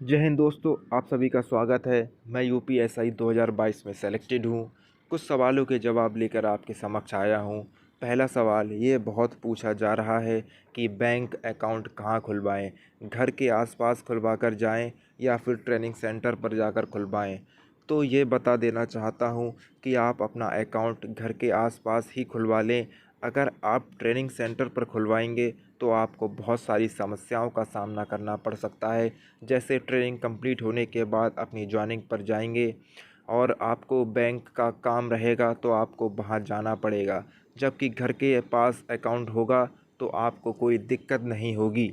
जय हिंद दोस्तों, आप सभी का स्वागत है। मैं यूपीएसआई 2022 में सेलेक्टेड हूँ। कुछ सवालों के जवाब लेकर आपके समक्ष आया हूँ। पहला सवाल ये बहुत पूछा जा रहा है कि बैंक अकाउंट कहाँ खुलवाएं, घर के आसपास खुलवा कर जाएं या फिर ट्रेनिंग सेंटर पर जाकर खुलवाएं। तो ये बता देना चाहता हूँ कि आप अपना अकाउंट घर के आसपास ही खुलवा लें। अगर आप ट्रेनिंग सेंटर पर खुलवाएंगे तो आपको बहुत सारी समस्याओं का सामना करना पड़ सकता है। जैसे ट्रेनिंग कंप्लीट होने के बाद अपनी जॉइनिंग पर जाएंगे और आपको बैंक का काम रहेगा तो आपको वहाँ जाना पड़ेगा, जबकि घर के पास अकाउंट होगा तो आपको कोई दिक्कत नहीं होगी।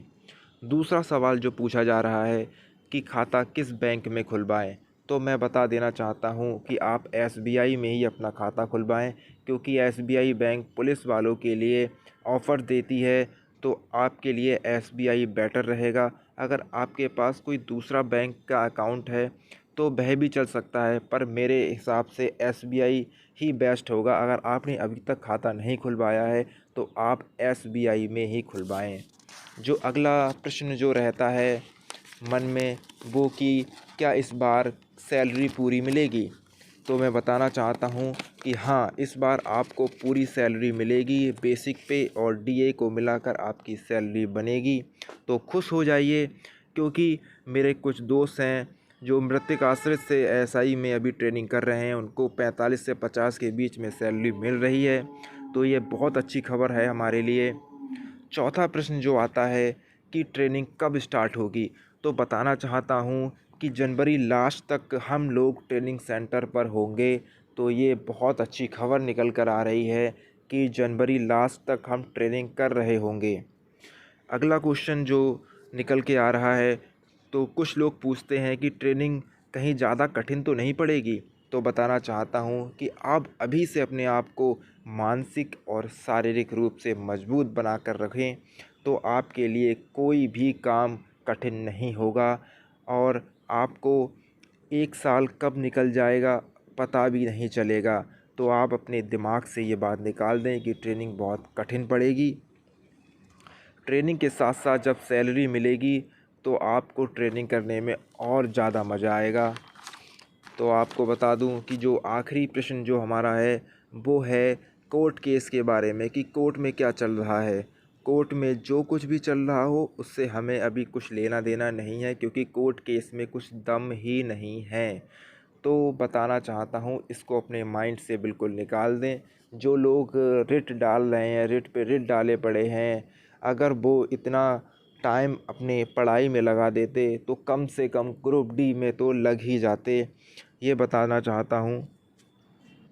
दूसरा सवाल जो पूछा जा रहा है कि खाता किस बैंक में खुलवाएं, तो मैं बता देना चाहता हूं कि आप एसबीआई में ही अपना खाता खुलवाएं, क्योंकि एसबीआई बैंक पुलिस वालों के लिए ऑफ़र देती है। तो आपके लिए एसबीआई बेटर रहेगा। अगर आपके पास कोई दूसरा बैंक का अकाउंट है तो वह भी चल सकता है, पर मेरे हिसाब से एसबीआई ही बेस्ट होगा। अगर आपने अभी तक खाता नहीं खुलवाया है तो आप एसबीआई में ही खुलवाएं। जो अगला प्रश्न जो रहता है मन में, वो कि क्या इस बार सैलरी पूरी मिलेगी, तो मैं बताना चाहता हूँ कि हाँ, इस बार आपको पूरी सैलरी मिलेगी। बेसिक पे और डीए को मिलाकर आपकी सैलरी बनेगी। तो खुश हो जाइए, क्योंकि मेरे कुछ दोस्त हैं जो मृतक आश्रित से एसआई में अभी ट्रेनिंग कर रहे हैं, उनको 45 से 50 के बीच में सैलरी मिल रही है। तो ये बहुत अच्छी खबर है हमारे लिए। चौथा प्रश्न जो आता है कि ट्रेनिंग कब स्टार्ट होगी, तो बताना चाहता हूँ कि जनवरी लास्ट तक हम लोग ट्रेनिंग सेंटर पर होंगे। तो ये बहुत अच्छी खबर निकल कर आ रही है कि जनवरी लास्ट तक हम ट्रेनिंग कर रहे होंगे। अगला क्वेश्चन जो निकल के आ रहा है, तो कुछ लोग पूछते हैं कि ट्रेनिंग कहीं ज़्यादा कठिन तो नहीं पड़ेगी। तो बताना चाहता हूँ कि आप अभी से अपने आप को मानसिक और शारीरिक रूप से मजबूत बना कर रखें, तो आपके लिए कोई भी काम कठिन नहीं होगा। और आपको 1 साल कब निकल जाएगा पता भी नहीं चलेगा। तो आप अपने दिमाग से ये बात निकाल दें कि ट्रेनिंग बहुत कठिन पड़ेगी। ट्रेनिंग के साथ साथ जब सैलरी मिलेगी तो आपको ट्रेनिंग करने में और ज़्यादा मज़ा आएगा। तो आपको बता दूं कि जो आखिरी प्रश्न जो हमारा है वो है कोर्ट केस के बारे में, कि कोर्ट में क्या चल रहा है। कोर्ट में जो कुछ भी चल रहा हो उससे हमें अभी कुछ लेना देना नहीं है, क्योंकि कोर्ट केस में कुछ दम ही नहीं है। तो बताना चाहता हूँ, इसको अपने माइंड से बिल्कुल निकाल दें। जो लोग रिट डाल रहे हैं, रिट पे रिट डाले पड़े हैं, अगर वो इतना टाइम अपने पढ़ाई में लगा देते तो कम से कम ग्रुप डी में तो लग ही जाते। ये बताना चाहता हूँ।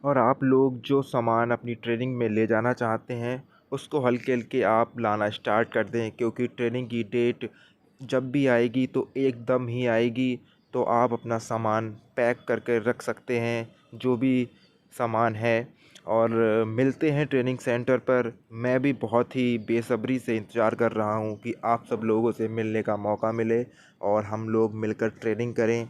और आप लोग जो सामान अपनी ट्रेनिंग में ले जाना चाहते हैं उसको हल्के हल्के आप लाना स्टार्ट कर दें, क्योंकि ट्रेनिंग की डेट जब भी आएगी तो एकदम ही आएगी। तो आप अपना सामान पैक करके रख सकते हैं, जो भी सामान है। और मिलते हैं ट्रेनिंग सेंटर पर। मैं भी बहुत ही बेसब्री से इंतज़ार कर रहा हूँ कि आप सब लोगों से मिलने का मौका मिले और हम लोग मिलकर ट्रेनिंग करें।